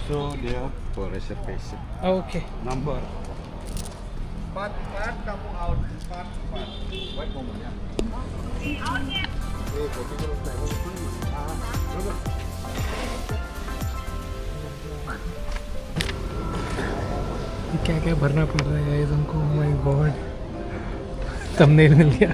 So dia for reservation. Okay Number. Empat kamu out. Empat. Wait moment ya. Kopi terus क्या क्या भरना पड़ रहा है गाइस हमको। माय गॉड थंबनेल मिल गया।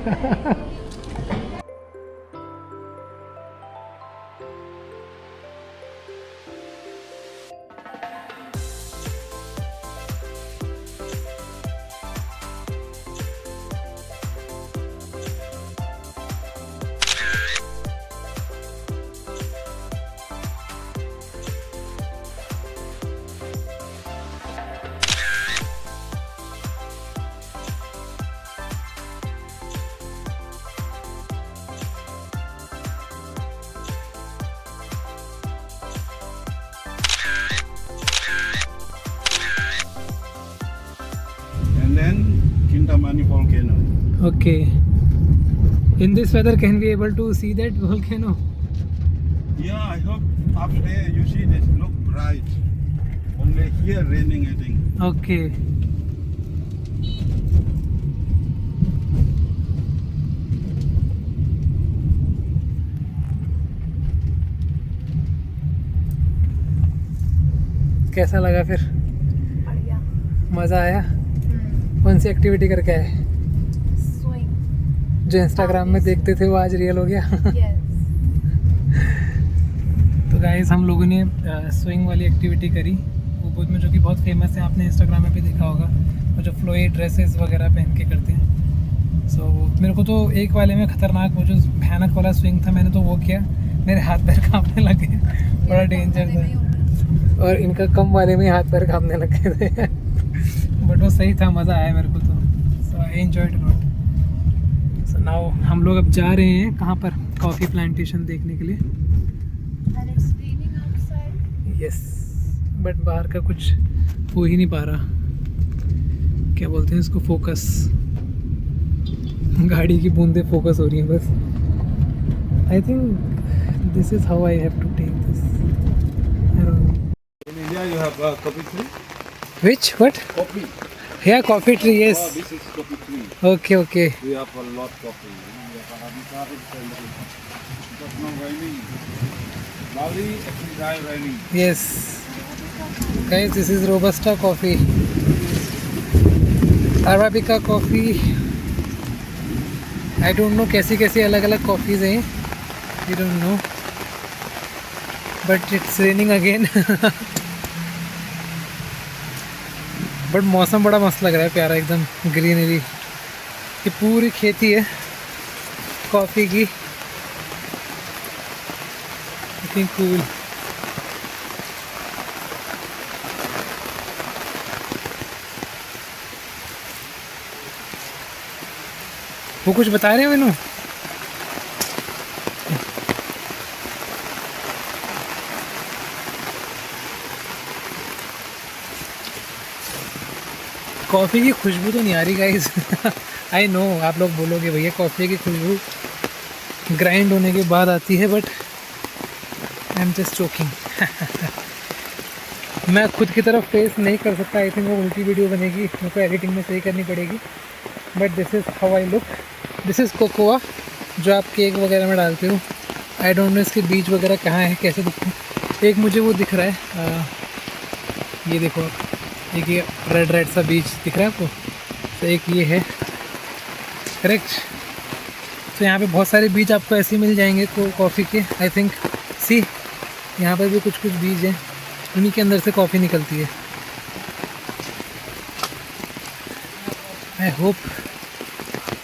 And then Kintamani volcano. Okay in this weather can be able to see that volcano. Yeah, I hope up there you see this look bright. Only here raining, I think. Okay कैसा लगा फिर? बढ़िया। मज़ा आया? कौन सी activity करके आए? Swing. जो इंस्टाग्राम में देखते थे वो आज रियल हो गया। यस। तो गाइस हम लोगों ने स्विंग वाली एक्टिविटी करी ऊबुद में, जो कि बहुत फेमस है, आपने इंस्टाग्राम में भी देखा होगा, वो जो फ्लोई ड्रेसेस वगैरह पहन के करते हैं। सो मेरे को तो एक वाले में ख़तरनाक वो जो भयानक वाला स्विंग था, मैंने तो वो किया, मेरे हाथ पैर कांपने लगे, बड़ा डेंजर था। और इनका कम वाले में हाथ पैर कांपने लगे थे। बट वो सही था, मज़ा आया मेरे को तो। So I enjoyed lot. So now हम लोग अब जा रहे हैं कहाँ पर? कॉफ़ी प्लांटेशन देखने के लिए। And it's raining outside. Yes but बाहर का कुछ हो ही नहीं पा रहा, क्या बोलते हैं इसको, फोकस। गाड़ी की बूंदें फोकस हो रही हैं बस। I think this is how I have to take this. I don't know In India you have coffee tree. Which what Coffee. Here coffee tree. Oh, yes this is coffee tree. Okay okay We have a lot coffee. We have Arabica, but no raining. Bali actually dry raining. Yes guys this is robusta coffee, arabica coffee. I don't no कैसी कैसी अलग अलग coffees हैं, आई don't no, but it's raining again. But मौसम बड़ा मस्त लग रहा है, प्यारा एकदम, ग्रीनरी। ये पूरी खेती है कॉफ़ी की। Looking cool. वो कुछ बता रहे हो इन्हों? कॉफ़ी की खुशबू तो नहीं आ रही गाइस। आई नो आप लोग बोलोगे भैया कॉफ़ी की खुशबू ग्राइंड होने के बाद आती है, but I am just joking. मैं खुद की तरफ टेस्ट नहीं कर सकता, आई थिंक वो उल्टी वीडियो बनेगी, मेरे को एडिटिंग में सही करनी पड़ेगी। But this is how I look. This is cocoa जो आप केक वगैरह में डालते हो। आई डोंट नो इसके बीज वगैरह कहाँ है, कैसे दिखते हैं। एक मुझे वो दिख रहा है, ये देखो आप, एक ये रेड रेड सा बीज दिख रहा है आपको, तो एक ये है, करेक्ट। तो यहाँ पे बहुत सारे बीज आपको ऐसे मिल जाएंगे कॉफ़ी के। आई थिंक सी यहाँ पर भी कुछ कुछ बीज हैं, उन्हीं के अंदर से कॉफ़ी निकलती है। आई होप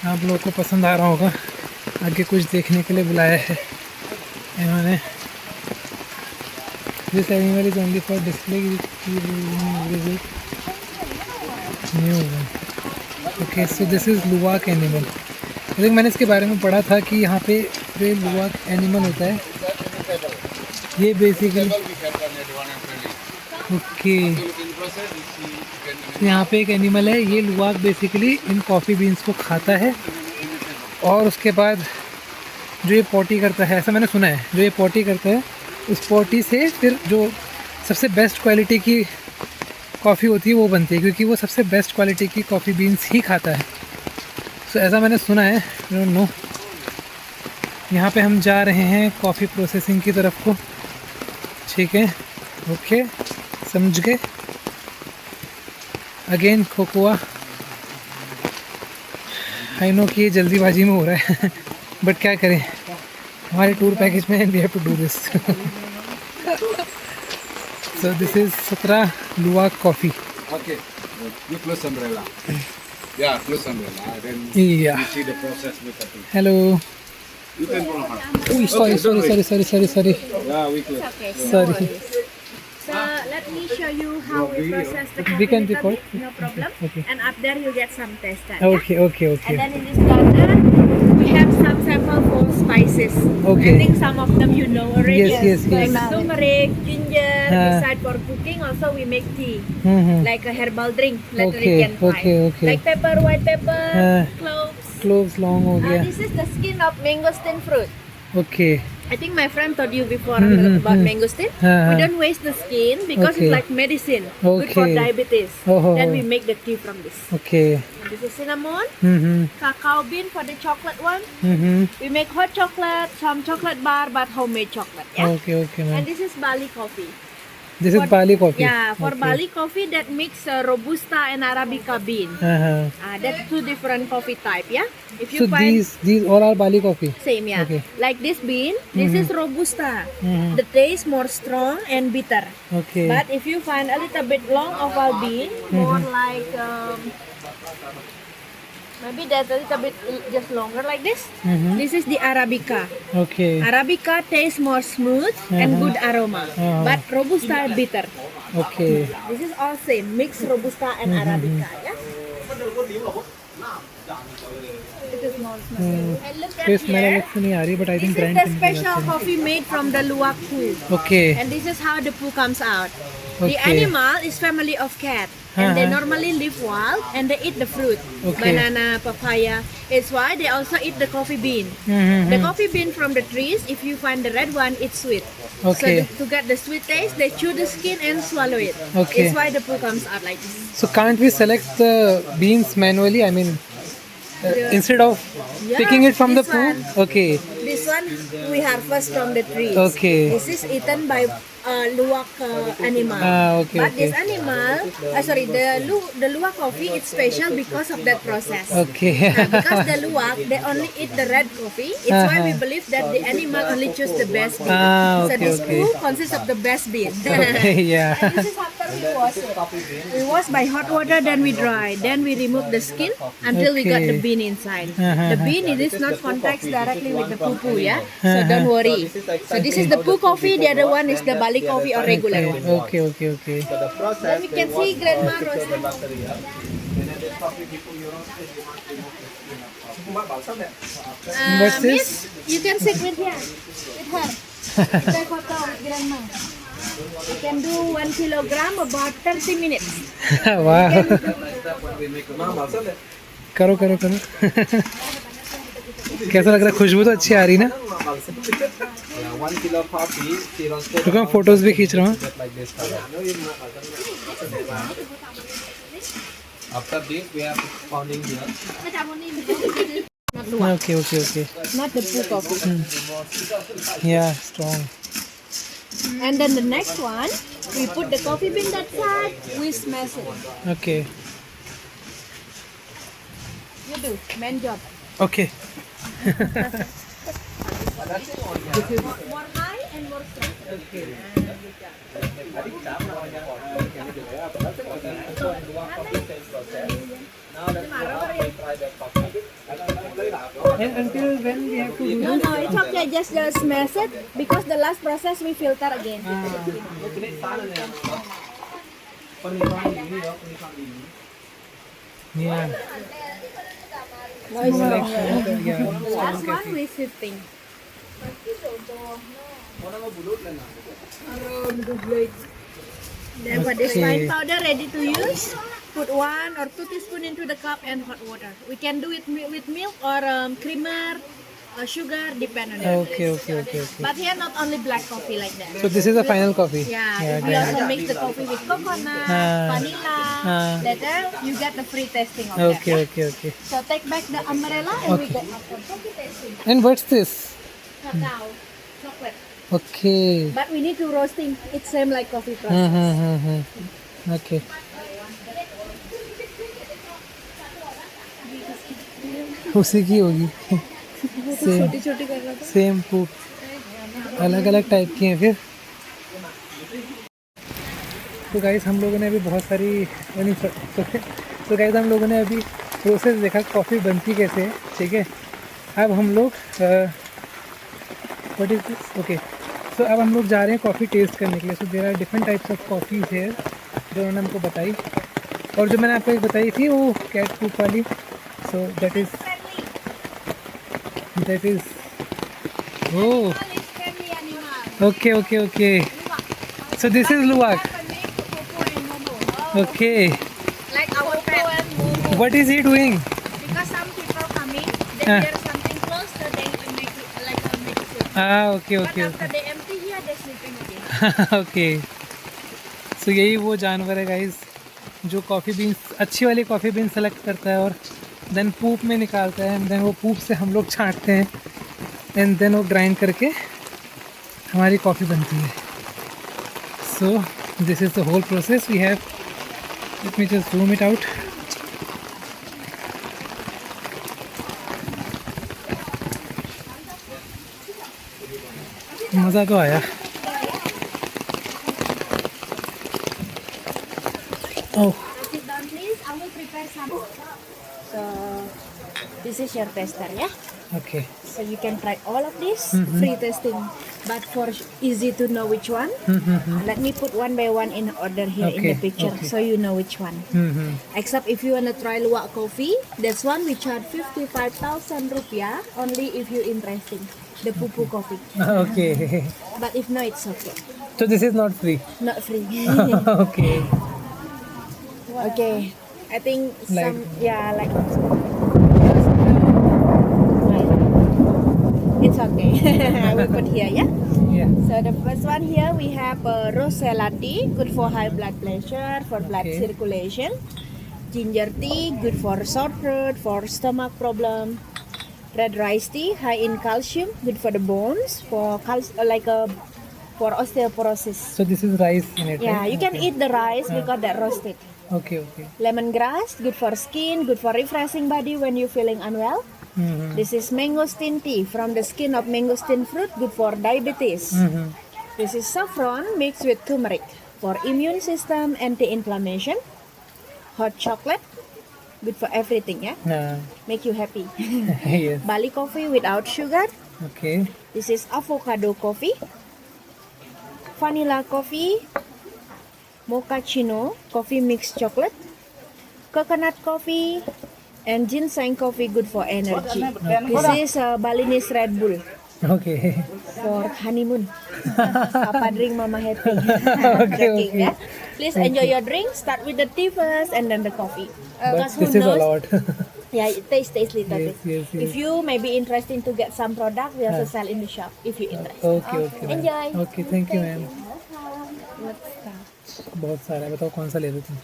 आप लोगों को पसंद आ रहा होगा। आगे कुछ देखने के लिए बुलाया है इन्होंने। This animal is only for display new one. Okay so this is लुवाक animal. I think मैंने इसके बारे में पढ़ा था कि यहाँ पे जो लुवाक एनिमल होता है ये बेसिकली, ओके यहाँ पे एक एनिमल है, ये लुवाक बेसिकली इन कॉफ़ी बीन्स को खाता है और उसके बाद जो ये पॉटी करता है, ऐसा मैंने सुना है, जो ये पॉटी करता है उस पॉटी से फिर जो सबसे बेस्ट क्वालिटी की कॉफ़ी होती है वो बनती है, क्योंकि वो सबसे बेस्ट क्वालिटी की कॉफ़ी बीन्स ही खाता है। सो ऐसा मैंने सुना है, आई डोंट नो। यहाँ पे हम जा रहे हैं कॉफ़ी प्रोसेसिंग की तरफ को, ठीक है, ओके, समझ गए। अगेन कोकोआ, आई नो कि ये जल्दीबाजी में हो रहा है बट क्या करें, हमारे टूर पैकेज में we have to do this. So this is 17 luwak coffee. Okay. You close umbrella. Yeah, close umbrella. Then Yeah. you see the process with the thing. Hello, You can go on. Sorry Yeah, we close. Okay, Sorry. no worries. So let me show you how we process the We coffee can little record. bit, no problem. Okay. And up there you get some taste. Okay okay And okay then in this corner we have some sample for spices. Okay. I think some of them you know already. Yes. Like turmeric, ginger. Ah. Beside for cooking, also we make tea, like a herbal drink. Later Okay, you can find. okay. Like pepper, white pepper, Ah. cloves. Cloves long हो गया, This is the skin of mangosteen fruit. Okay I think my friend told you before about mangosteen. Ah. We don't waste the skin because Okay. it's like medicine, good for Okay. diabetes. Oh. Then we make the tea from this. Okay, This is cinnamon, hmm cacao bean for the chocolate one. Hmm, We make hot chocolate, some chocolate bar, but homemade chocolate. Yeah. Okay okay ma'am, And this is Bali coffee. This is Bali coffee. Yeah, for Bali coffee that mix Robusta and Arabica bean. That's two different coffee type. Yeah. If you so find these all are Bali coffee. same, yeah. Okay. Like this bean, this is Robusta. The taste more strong and bitter. Okay, But if you find a little bit long of our bean, more like maybe that's a little bit just longer like this. This is the Arabica. Okay, Arabica tastes more smooth and good aroma. But Robusta bitter. Okay, This is all same, mixed Robusta and Arabica. Yeah. It is more smooth. And look तो at smell here. अलग से नहीं आ रही, but I This think is grind the करने की special coffee made from the luwak poo. Okay, And this is how the poo comes out. The Okay. animal is family of cat. And they normally live wild and they eat the fruit. Okay. Banana, papaya. It's why they also eat the coffee bean. The coffee bean from the trees, if you find the red one, it's sweet. Okay. So to get the sweet taste, they chew the skin and swallow it. Okay. It's why the poo comes out like this. So can't we select the beans manually? I mean, instead of Yeah, picking it from the this poo? one. Okay, This one we harvest from the trees. Okay. This is eaten by luwak animal. Okay, But okay. this animal, the luwak coffee, it's special because of that process. okay. Because the luwak, they only eat the red coffee. It's why we believe that the animal only choose the best bean. Okay, So this okay. poo consists of the best bean. Okay, yeah. And this is after we wash it. We wash by hot water, then we dry. Then we remove the skin until we got the Okay. bean inside. The bean, it is not contact directly with the poo, yeah? So don't worry. So this is the poo coffee, the other one is the Bali coffee or regular one. Okay, okay, okay. Then we can see Grandma roasting. What's this? Miss, you can sit with here, with her. Take photo with Grandma. You can do 1 kilogram about 30 minutes. वाह, करो करो करो। कैसा लग रहा है? खुशबू तो अच्छी आ रही ना। 1 kilo coffee, she roasted रुको, मैं फोटोज भी खींच रहा हूँ। like this color. After this, we are pounding here. Not luwak, Okay, okay, okay. not the poo coffee. Yeah, strong. And then the next one, we put the coffee bean that side, we smash it. Okay, You do, man job. okay. More high and more strong. And until when we have to do No, no, it's okay. Just smash it because the last process we filter again. Yeah. No, it's wrong. Yeah. The last one we sifting. Then for this Okay. fine powder ready to use, put 1 or 2 teaspoon into the cup and hot water. We can do it with milk or creamer sugar, depend on the Okay, okay, okay, okay. But here not only black coffee like that. So this is the final coffee. Yeah, Yeah, if we guys. also mix the coffee with coconut, vanilla, later you get the free tasting of Okay, that. okay, okay. So take back the umbrella and we go after coffee tasting. And what's this? Cacao, chocolate. Okay. But we need to roasting. It's same like coffee process. Okay. उसी की होगी same छोटी छोटी कर रहा था. Same food अलग अलग टाइप की हैं फिर. तो गाइस हम लोगों ने अभी बहुत सारी तो गाइस हम लोगों ने अभी प्रोसेस देखा कॉफ़ी बनती कैसे है. ठीक है, अब हम लोग व्हाट इज दिस. ओके, तो अब हम लोग जा रहे हैं कॉफ़ी टेस्ट करने के लिए. So there are different types of coffee है जो उन्होंने हमको बताई, और जो मैंने आपको एक बताई थी वो कैट पूप वाली. So that is oh, okay, okay, okay. So this is luwak. Okay. Like our pet. What is he doing? Because some people coming, then there's something close, so they make it like a medicine. Ah, okay, But okay, after okay. they empty here, they're sleeping again. Okay. So यही वो जानवर है guys जो coffee beans, अच्छी वाली coffee been select करता है और देन पूप में निकालता है, एंड देन वो पूप से हम लोग छांटते हैं, एंड देन वो ग्राइंड करके हमारी कॉफ़ी बनती है. So this is the whole process we have. Let me just zoom it out. मज़ा तो आया. Oh, Sit down, please. I will prepare some. So this is your tester, yeah. Okay. So you can try all of this free tasting. But for easy to know which one, let me put one by one in order here in the Okay, picture, okay. so you know which one. Except if you wanna try luwak coffee, that's one we charge 55,000 rupiah only if you interesting the pupu coffee. Okay. But if no, it's okay, So this is not free. not free. Okay. Okay, I think Like- some like it's okay. I will put here, yeah. Yeah. So the first one here we have rose latte, good for high blood pressure, for blood Okay. circulation. Ginger tea, good for sore throat, for stomach problem. Red rice tea, high in calcium, good for the bones, for for osteoporosis. So this is rice in it. Yeah, right? you can Okay. eat the rice because they're roasted. Okay, okay. Lemongrass, good for skin, good for refreshing body when you're feeling unwell. This is mangosteen tea from the skin of mangosteen fruit, good for diabetes. This is saffron mixed with turmeric for immune system, anti-inflammation. Hot chocolate, good for everything, yeah. Make you happy. Yes. Bali coffee without sugar. Okay. This is avocado coffee. Vanilla coffee. Mochaccino coffee mixed chocolate. Coconut coffee. And ginseng coffee, good for energy. This is Balinese Red Bull Okay. for honeymoon. Papa drink, mama happy. Okay, Joking, okay. yeah? Please enjoy your drink. Start with the tea first and then the coffee. But Because who this is a knows? lot. Yeah, it tastes little Yes, bit. yes, yes. If you may be interested to get some product, we also sell in the shop if you interested. Okay, okay. ma'am. Enjoy. Okay, thank you ma'am. Let's start. बहुत सारा है, बताओ कौन सा ले दो तुम.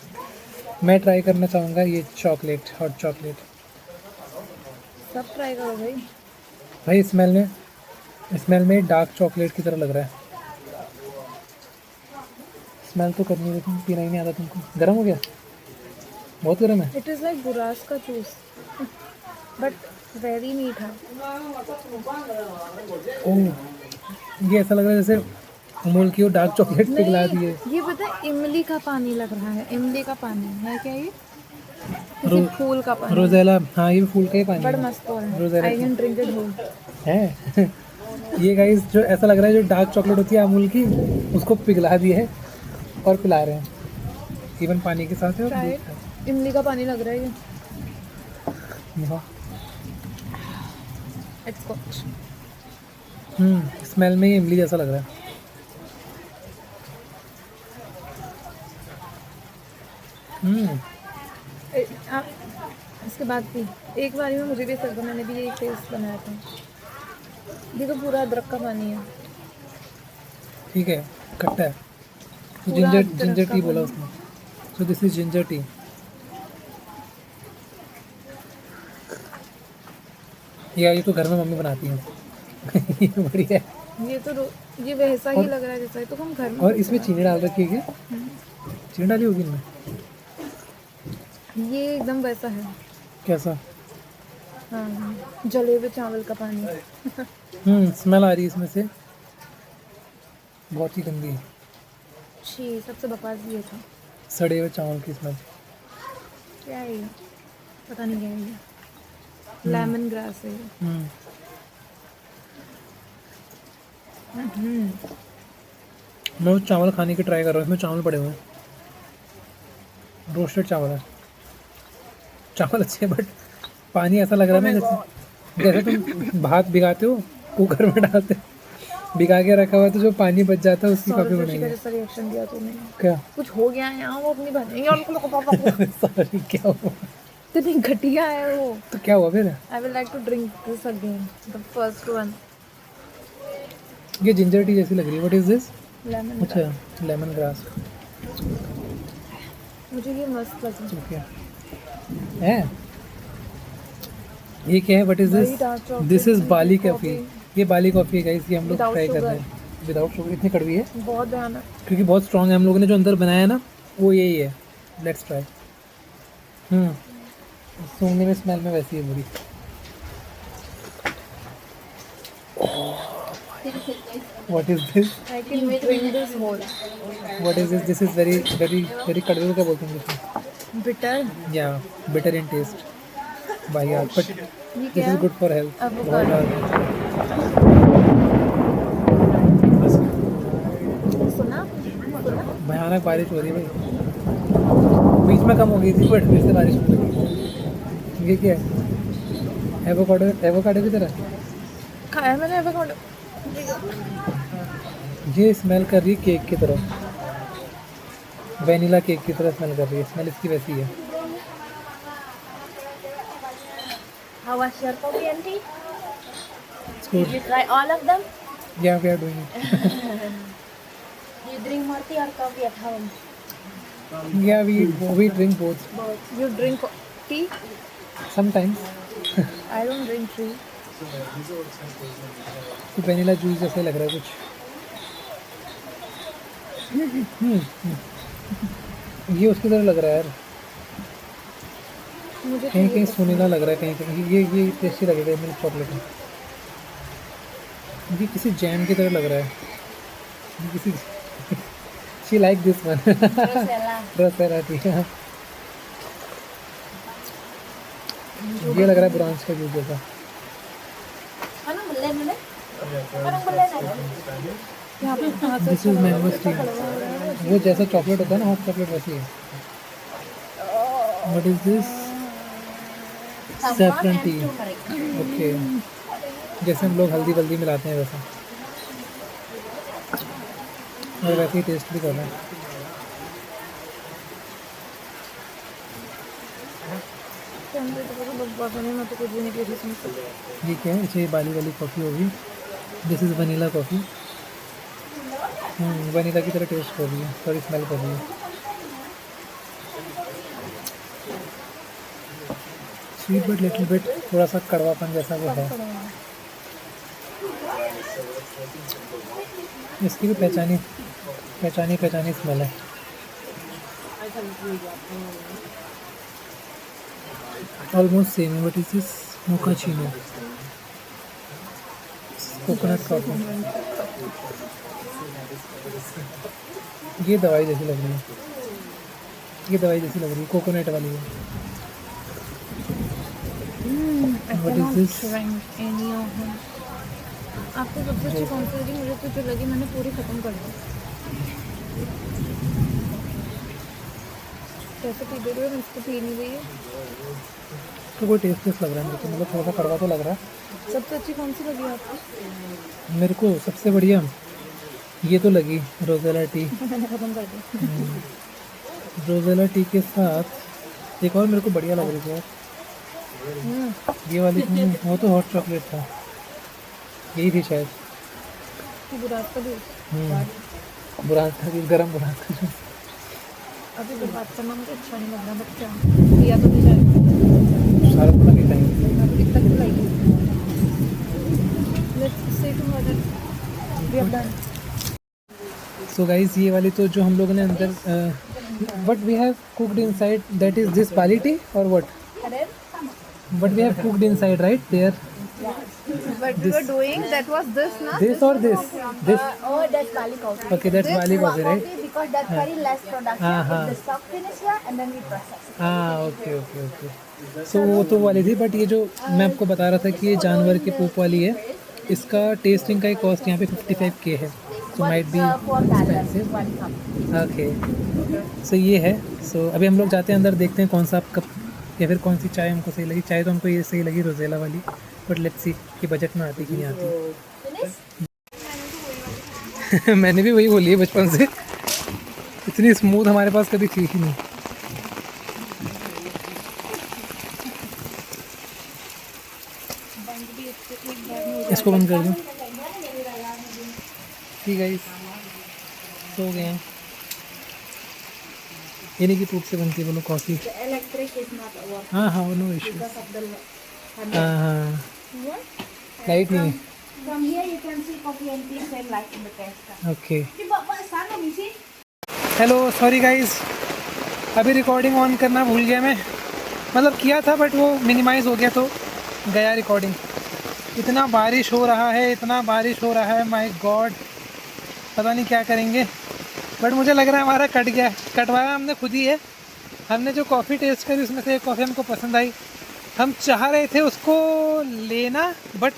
मैं ट्राई करना चाहूँगा ये चॉकलेट, हॉट चॉकलेट. सब ट्राई करो भाई. भाई स्मेल में डार्क चॉकलेट की तरह लग रहा है. स्मेल तो करनी है लेकिन पीना ही नहीं आता तुमको. गर्म हो गया, बहुत गर्म है. It is like बुरास का जूस, but very मीठा. ओह, ये ऐसा लग रहा है जैसे अमूल की वो डार्क चॉकलेट पिघला दी है. ये पता है इमली का पानी लग रहा है. इमली का पानी है क्या ये? रो- फूल का पानी. रोजेला, हाँ ये फूल का ही पानी बड़ा है. मस्त है. Rosella I can drink it whole. है. ये गाइस जो ऐसा लग रहा है जो डार्क चॉकलेट होती है अमूल की, उसको पिघला दिया है और पिला रहे हैं. इवन पानी के साथ है और Try दूध it. का. इमली का पानी लग रहा है ये. हाँ. It's good. स्मेल में ही इमली जैसा लग रहा है. इसके बाद भी एक बार में मुझे भी सर मैंने भी ये टेस्ट बनाया था. ये तो पूरा अदरक का पानी है। ठीक है, खट्टा है। तो पूरा जिंजर अदरक जिंजर का टी बोला पानी। उसने। सो दिस इज जिंजर टी। ये तो घर में मम्मी बनाती हैं। ये बढ़िया है। ये वैसा ही और- लग रहा है जैसा, ये तो हम घर में। और इसमें चीनी डाल रखी है क्या? चीनी डाली होगी इनमें। ये एकदम वैसा है। कैसा? हाँ, जले हुए चावल का पानी। स्मेल आ रही है इसमें से, बहुत ही गंदी छी, सबसे बकवास ये था। सड़े हुए चावल की स्मेल। क्या है ये? पता नहीं क्या है ये। लेमन ग्रास है ये। मैं वो चावल खाने की ट्राई कर रहा हूँ। इसमें चावल पड़े हुए हैं, रोस्टेड चावल है। चावल अच्छे हैं बट पानी ऐसा लग रहा है ना जैसे तुम भात भिगाते हो, कुकर में डालते हो, भिगा के रखा हुआ है, तो जो पानी बच जाता है उसकी काफ़ी रुचि का बनेगी। जैसा रिएक्शन दिया तूने। क्या? कुछ हो गया है यहाँ, वो अपनी बनेंगे और सॉरी, क्या हुआ? इतनी घटिया है वो। तो क्या हुआ फिर? I will like to drink this again, the first one. ये जिंजर टी जैसी लग रही है। What is this? Lemon. अच्छा, लेमन ग्रास। मुझे ये मस्त लगा। ठीक है। ये क्या है? What is Very this? dark chocolate this is milk Bali coffee. Coffee. ये बाली कॉफ़ी है गाइस, ये हम लोग Without ट्राई कर sugar. रहे हैं। Without sugar. इतनी कड़वी है बहुत भयानक। क्योंकि बहुत स्ट्रॉन्ग है। हम लोगों ने जो अंदर बनाया है ना, वो यही है। Let's try. सूंघने में, स्मेल में वैसी है पूरी। What is this? I can drink this whole. What is this? This is very very very कड़वे को क्या बोलते हैं इसमें? Bitter. या बिटर इन टेस्ट बाय यार, बट ये दिस क्या इज है? Good for health. Avocado. बहुत ज़्यादा। सुना? भयानक बारिश हो रही है भाई। बीच में कम हो गई थी बट फिर से बारिश होने लगी। ये क्या है? एवोकाडो, एवोकाडो की तरह। खाया मैंने avocado. ये स्मेल कर रही है केक की तरह, वेनिला केक की तरह स्मेल कर रही है। स्मेल इसकी वैसी है। How was your coffee and tea? It's Did good. you try all of them? Yeah, we are doing it. You drink more tea or coffee at home? Yeah, we drink both Both. You drink tea? sometimes. I don't drink tea. तो vanilla juice जैसे लग रहा है कुछ। ये उसकी तरह लग रहा है यार, मुझे कहीं कहीं सोनीला लग रहा है, कहीं कहीं ये टेस्टी लगेगा। मिल्क चॉकलेट है, ये किसी जैम की तरह लग रहा है। ये किसी she like this one. Rosella. रसरा ठीक है। ये लग रहा है ब्रांच का जूस जैसा। Anong belen mo na? Anong belen na? यहाँ पे हाथ से दिस इज मैंगो स्टीम। वो जैसा चॉकलेट होता है ना, हॉट चॉकलेट वैसी है। What is this? Saffron T. Okay, जैसे हम लोग हल्दी वल्दी मिलाते हैं वैसा, और वैसे ही टेस्ट भी कर रहा है। मैं तो कुछ भी नहीं पी रही इसमें से। ये क्या है? अच्छा, ये बाली वाली कॉफ़ी होगी। This is vanilla coffee. Vanilla की तरह टेस्ट कर रही है, सॉरी स्मेल कर रही है। स्वीट बट लिटिल बिट, थोड़ा सा कड़वापन जैसा वो है। इसकी भी पहचानी स्मेल है। Almost same. What is this? Mochaccino, coconut coffee. ये दवाई जैसी लग रही है, कोकोनट वाली है। What is this? आपको सबसे अच्छी कौन सी लगी? मुझे तो जो लगी मैंने पूरी खत्म कर दी। कैसे पी दे रही हो? मैं इसको पी नहीं रही है। तो कोई टेस्ट लग रहा है मेरे को, मतलब थोड़ा सा कड़वा तो लग रहा है। सबसे अच्छी कौन सी लगी आपको? मेरे को सबसे बढ़िया ये तो लगी रोज़ेला टी। मैंने खत्म कर दी। रोज़ेला टी के साथ एक और मेरे को बढ़िया लग रही थी यार, ये वाली। वो तो हॉट चॉकलेट था। यही थी शायद। बुरात का दूध। बुरात का दूध, गर्म बुरात का जूस। अभी बुरात करना मुझे अच्छा नहीं लग रहा, बट क्या पिया तो नहीं जाएगा। सारा पूरा नहीं टाइम। अभी कितना खिलाएगी? Let's say tomorrow we have done. So guys, ये वाली तो जो हम लोगों ने अंदर what we have cooked inside, that is this Bali tea और what but we have cooked inside right there, What we were doing, that was this, na? This और this Oh, that's Bali coffee. Okay, that's Bali coffee, right? Because that's very less production. हाँ. The stock finish here and then we process it. हाँ, okay okay okay. सो वो तो वाली थी, but ये जो मैं आपको बता रहा था कि ये जानवर के पोप वाली है, इसका टेस्टिंग का कॉस्ट यहाँ पे 55K है, so might be expensive. One cup. Okay, so ये है। सो अभी हम लोग जाते हैं अंदर, देखते हैं कौन सा कप या फिर कौन सी चाय हमको सही लगी। चाय तो हमको ये सही लगी, रोजेला वाली, बट लेट्स सी कि बजट में आती कि नहीं आती। मैंने भी वही बोली है बचपन से, इतनी स्मूथ हमारे पास कभी थी ही नहीं। इसको बंद कर दूँ। ठीक है, सो गए हैं। ये नहीं कि टूट से बनती है बोलो coffee. Electric is not working हाँ हाँ, no issue. because of the हाँ हाँ, लाइट नहीं है। From here you can see coffee and tea same like in the test. Okay, Bapak sana misi. Hello, sorry guys, अभी recording on करना भूल गया मैं, मतलब किया था बट वो मिनिमाइज़ हो गया तो गया रिकॉर्डिंग। इतना बारिश हो रहा है, इतना बारिश हो रहा है, माय गॉड, पता नहीं क्या करेंगे। बट मुझे लग रहा है हमारा कट गया, कटवाया हमने खुद ही है। हमने जो कॉफ़ी टेस्ट करी उसमें से एक कॉफ़ी हमको पसंद आई, हम चाह रहे थे उसको लेना बट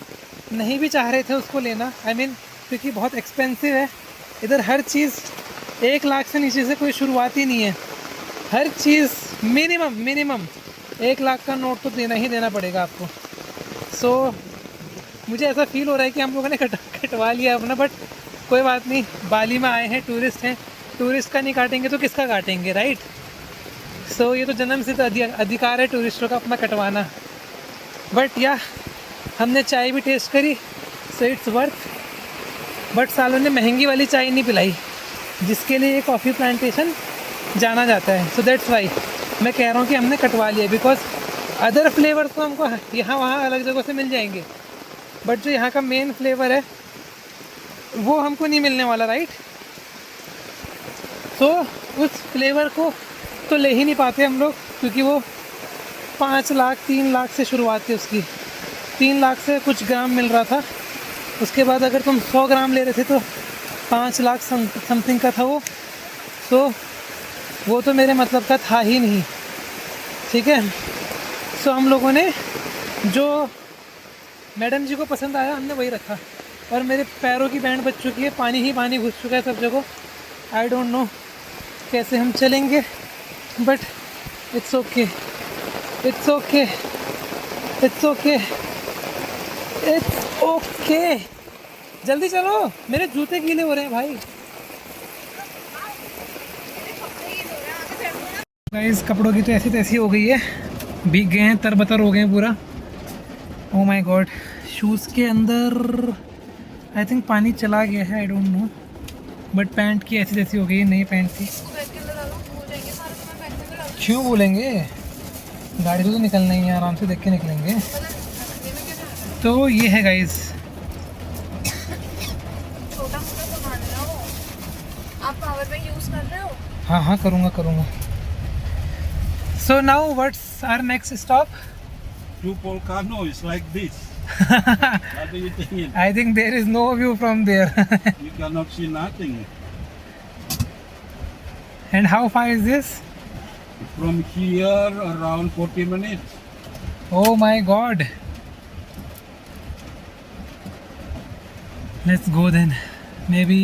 नहीं भी चाह रहे थे उसको लेना, आई मीन क्योंकि बहुत एक्सपेंसिव है इधर। हर चीज़ 1 लाख से नीचे से कोई शुरुआत ही नहीं है, हर चीज़ मिनिमम 1 लाख का नोट तो देना ही देना पड़ेगा आपको। सो मुझे ऐसा फील हो रहा है कि हम लोगों ने कटवा लिया अपना, बट कोई बात नहीं, बाली में आए हैं, टूरिस्ट हैं, टूरिस्ट का नहीं काटेंगे तो किसका काटेंगे, राइट? सो ये तो जन्म से अधिकार है टूरिस्टों का अपना कटवाना। बट या हमने चाय भी टेस्ट करी, सो इट्स वर्थ। बट सालों ने महंगी वाली चाय नहीं पिलाई जिसके लिए ये कॉफ़ी प्लांटेशन जाना जाता है। सो दैट्स वाई मैं कह रहा हूँ कि हमने कटवा लिया, बिकॉज अदर फ्लेवर्स तो हमको यहाँ वहाँ अलग जगह से मिल जाएंगे, बट जो यहाँ का मेन फ्लेवर है वो हमको नहीं मिलने वाला, राइट? तो उस फ्लेवर को तो ले ही नहीं पाते हम लोग, क्योंकि वो 5 लाख 3 लाख से शुरुआत थी उसकी। 3 लाख से कुछ ग्राम मिल रहा था, उसके बाद अगर तुम 100 ग्राम ले रहे थे तो 5 लाख समथिंग का था वो। तो वो तो मेरे मतलब का था ही नहीं, ठीक है? सो हम लोगों ने जो मैडम जी को पसंद आया हमने वही रखा, और मेरे पैरों की बैंड बज चुकी है, पानी ही पानी घुस चुका है सब जगह। आई डोंट नो कैसे हम चलेंगे, but it's okay, it's okay, it's okay, it's okay. जल्दी चलो, मेरे जूते गीले हो रहे हैं भाई। गाइस, कपड़ों की तो ऐसी तैसी हो गई है, भीग गए हैं, तरबतर हो गए हैं पूरा। ओ माय गॉड, शूज़ के अंदर आई थिंक पानी चला गया है, आई डोंट नो, बट पैंट की ऐसी तैसी हो गई है, नई पैंट थी। क्यों बोलेंगे, गाड़ी से तो निकलना ही है, आराम से देख के निकलेंगे। तो ये है गाइस, छोटा मोटा सामान है ना वो। आप पावर बैंक यूज कर रहे हो? हाँ हाँ, करूँगा। So now what's our next stop? To volcano is like this. What do you think? I think there is no view from there. You cannot see nothing. And how far is this? From here around 40 minutes. Oh my god. Let's go then. Maybe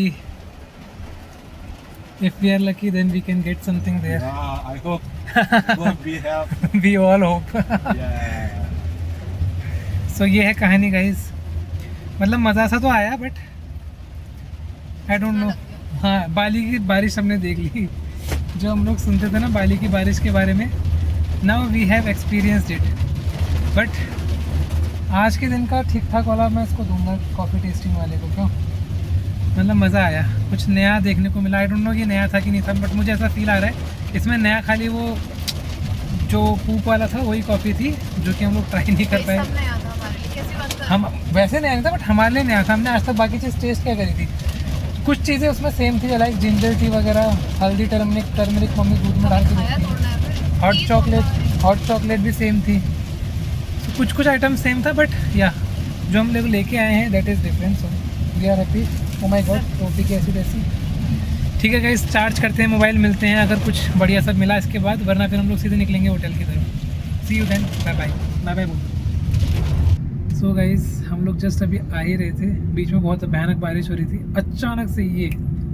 if we are lucky then we can get something there. I hope. Hope we have. We all hope. Yeah. So ये है कहानी guys, मतलब मज़ा सा तो आया, but I don't no. हाँ, बाली की बारिश हमने देख ली, जो हम लोग सुनते थे ना बाली की बारिश के बारे में, now we have experienced it. But आज के दिन का ठीक ठाक वाला मैं इसको दूंगा कॉफ़ी टेस्टिंग वाले को। क्यों, मतलब मज़ा आया, कुछ नया देखने को मिला। आई डोंट नो कि नया था कि नहीं था, बट मुझे ऐसा फील आ रहा है इसमें नया खाली वो जो पूप वाला था वही कॉफ़ी थी जो कि हम लोग ट्राई नहीं कर पाए। हम वैसे नया नहीं था, बट हमारे लिए नया था। हमने आज तक बाकी चीज़ टेस्ट क्या करी थी, कुछ चीज़ें उसमें सेम थी, लाइक जिंजर टी वगैरह, हल्दी, टर्मरिक मम्मी दूध में डाल के देती थी। हॉट चॉकलेट भी सेम थी। तो कुछ आइटम सेम था, बट या जो हम लोग लेके आए हैं that is different. So we are happy. Oh my God, टोपी की ऐसी। ठीक है गाइस, चार्ज करते हैं मोबाइल, मिलते हैं अगर कुछ बढ़िया सब मिला इसके बाद, वरना फिर हम लोग सीधे निकलेंगे होटल की तरफ। सी यू देन, बाय बाय बोल। सो गाइस, हम लोग जस्ट अभी आ ही रहे थे, बीच में बहुत भयानक बारिश हो रही थी। अचानक से ये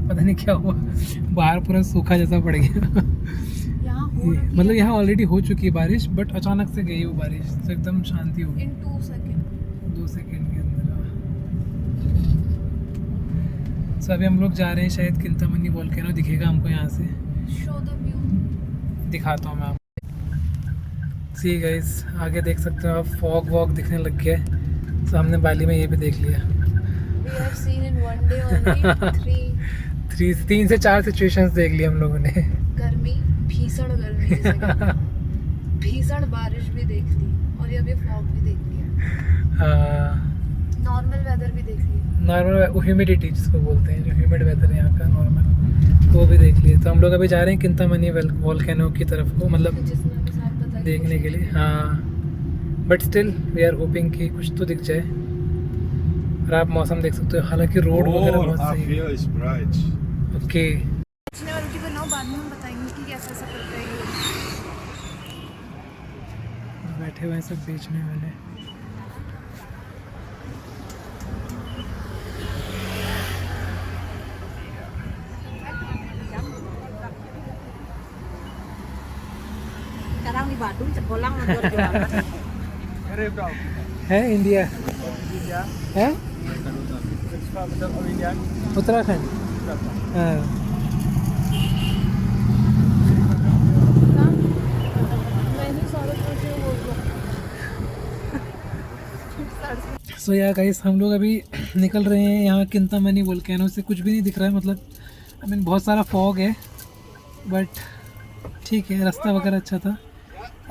पता नहीं क्या हुआ, बाहर पूरा सूखा जैसा पड़ गया। मतलब यहाँ ऑलरेडी हो चुकी है बारिश, बट अचानक से गई वो बारिश, तो एकदम शांति हो गई 2 सेकेंड के अंदर। सो अभी हम लोग जा रहे हैं शायद किंतामनी वोल्केनो दिखेगा हमको यहाँ से, दिखाता हूँ मैं आपको। सी गाइस, आगे देख सकते हो आप, फॉग वॉग दिखने लग गया है। तो हमने बाली में ये भी देख लिया। 3 से 4 सिचुएशंस देख ली हम लोगों ने। गर्मी, भीषण गर्मी, भीषण बारिश भी देख ली, और अभी फॉग भी देख लिया। नॉर्मल वेदर भी देख लिया। नॉर्मल ह्यूमिडिटी जिसको बोलते हैं, जो ह्यूमिड वेदर है यहाँ का नॉर्मल, वो भी देख लिया। तो हम लोग अभी जा रहे हैं किंतामनी वोल्केनो की तरफ को, मतलब देखने के लिए। हाँ, but still we are hoping कि कुछ तो दिख जाए। और आप मौसम देख सकते हो, हालांकि रोड वगैरह बहुत सही है। ओके, बाद में हम बताएंगे कि कैसा ऐसा करते हैं। बैठे हुए हैं सब बेचने वाले। Sekarang di Badung sekolah mau jualan. है इंडिया है, उत्तराखंड। हाँ, सो या गाइस, हम लोग अभी निकल रहे हैं यहाँ किंतामनी वोल्केनो से। कुछ भी नहीं दिख रहा है, मतलब आई मीन बहुत सारा फॉग है, बट ठीक है। रास्ता वगैरह अच्छा था,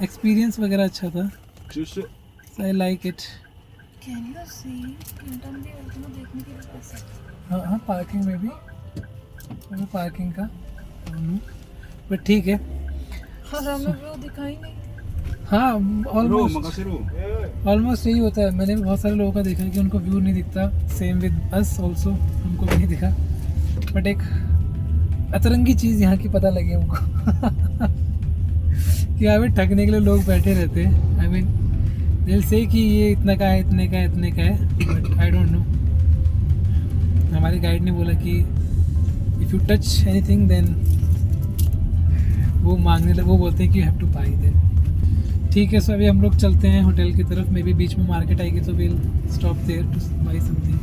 एक्सपीरियंस वगैरह अच्छा था, आई लाइक इट। हाँ, पार्किंग में भी, पार्किंग का, बट ठीक है। दिखाई नहीं। हाँ, ऑलमोस्ट यही होता है। मैंने भी बहुत सारे लोगों का देखा है कि उनको व्यू नहीं दिखता। सेम विद अस ऑल्सो, हमको भी नहीं दिखा, बट एक अतरंगी चीज़ यहाँ की पता लगी हमको। कि यहाँ पे ठगने के लिए लोग बैठे रहते हैं। आई मीन दिल से कि ये इतना का है, इतने का है, बट आई डोंट नो। हमारे गाइड ने बोला कि if you touch anything then वो बोलते हैं कि you have to buy then. ठीक है, सो अभी हम लोग चलते हैं होटल की तरफ। मे बी बीच में मार्केट आएगी तो will stop there to buy something.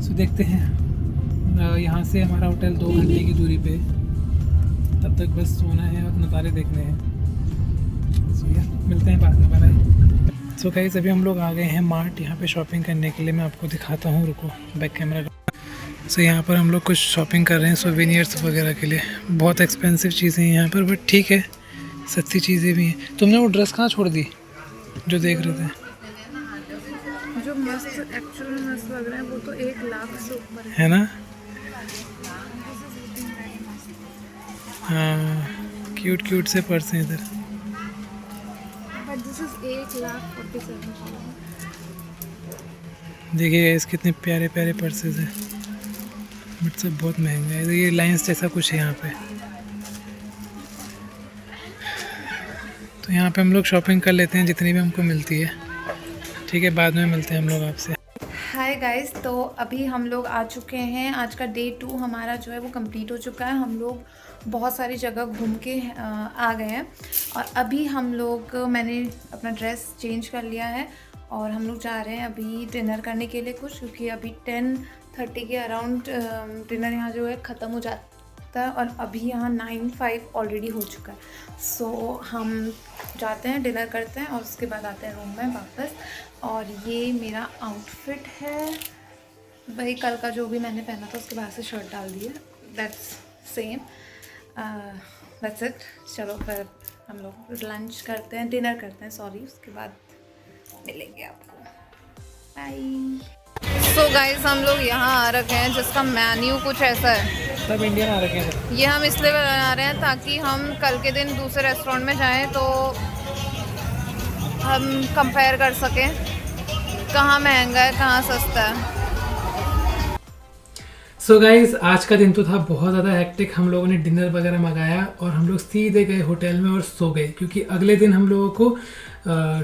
So देखते हैं। यहाँ से हमारा होटल 2 घंटे की दूरी पे, तब तक बस सोना है और नज़ारे देखने हैं। सो मिलते हैं बाद में, बाय। सो गाइस, अभी हम लोग आ गए हैं मार्ट, यहाँ पे शॉपिंग करने के लिए। मैं आपको दिखाता हूँ, रुको बैक कैमरा। सो यहाँ पर हम लोग कुछ शॉपिंग कर रहे हैं सोवेनियर्स वगैरह के लिए। बहुत एक्सपेंसिव चीज़ें हैं यहाँ पर, बट ठीक है, सस्ती चीज़ें भी हैं। तुमने वो ड्रेस कहाँ छोड़ दी जो देख रहे थे? जो मस्त, एक्चुअल में मस्त लग रहा है, वो तो 1 लाख से ऊपर है ना? हाँ, क्यूट से पर्स हैं इधर। But this is 1,47,000। देखिए इस कितने प्यारे प्यारे पर्सेज हैं, बट सब बहुत महंगा है। ये लाइन्स जैसा कुछ है यहाँ पे। तो यहाँ पे हम लोग शॉपिंग कर लेते हैं जितनी भी हमको मिलती है। ठीक है, बाद में मिलते हैं हम लोग आपसे। हाय गाइस, तो अभी हम लोग आ चुके हैं। आज का डे 2 हमारा जो है वो कंप्लीट हो चुका है। हम लोग बहुत सारी जगह घूम के आ गए हैं, और अभी हम लोग, मैंने अपना ड्रेस चेंज कर लिया है और हम लोग जा रहे हैं अभी डिनर करने के लिए कुछ, क्योंकि अभी 10:30 के अराउंड डिनर यहाँ जो है ख़त्म हो सकता है। और अभी यहाँ 9:05 ऑलरेडी हो चुका है। सो हम जाते हैं, डिनर करते हैं और उसके बाद आते हैं रूम में वापस। और ये मेरा आउटफिट है, वही कल का जो भी मैंने पहना था उसके बाद से शर्ट डाल दी है, दैट्स सेम, दैट्स इट। चलो फिर हम लोग लंच करते हैं, डिनर करते हैं सॉरी, उसके बाद मिलेंगे आपको। बाय। सो गाइस हम लोग यहाँ आ रखे हैं जिसका मेन्यू कुछ ऐसा है। सब इंडियन आ रखे हैं। ये हम इसलिए बना रहे हैं ताकि हम कल के दिन दूसरे रेस्टोरेंट में जाएं तो हम कंपेयर कर सकें कहाँ महंगा है कहाँ सस्ता है। सो गाइज आज का दिन तो था बहुत ज़्यादा हेक्टिक। हम लोगों ने डिनर वगैरह मंगाया और हम लोग सीधे गए होटल में और सो गए, क्योंकि अगले दिन हम लोगों को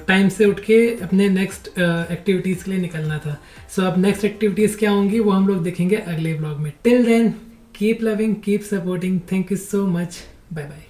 टाइम से उठ के अपने नेक्स्ट एक्टिविटीज़ के लिए निकलना था। सो अब नेक्स्ट एक्टिविटीज़ क्या होंगी वो हम लोग देखेंगे अगले व्लॉग में। Till then keep loving, keep supporting, thank you so much, bye bye.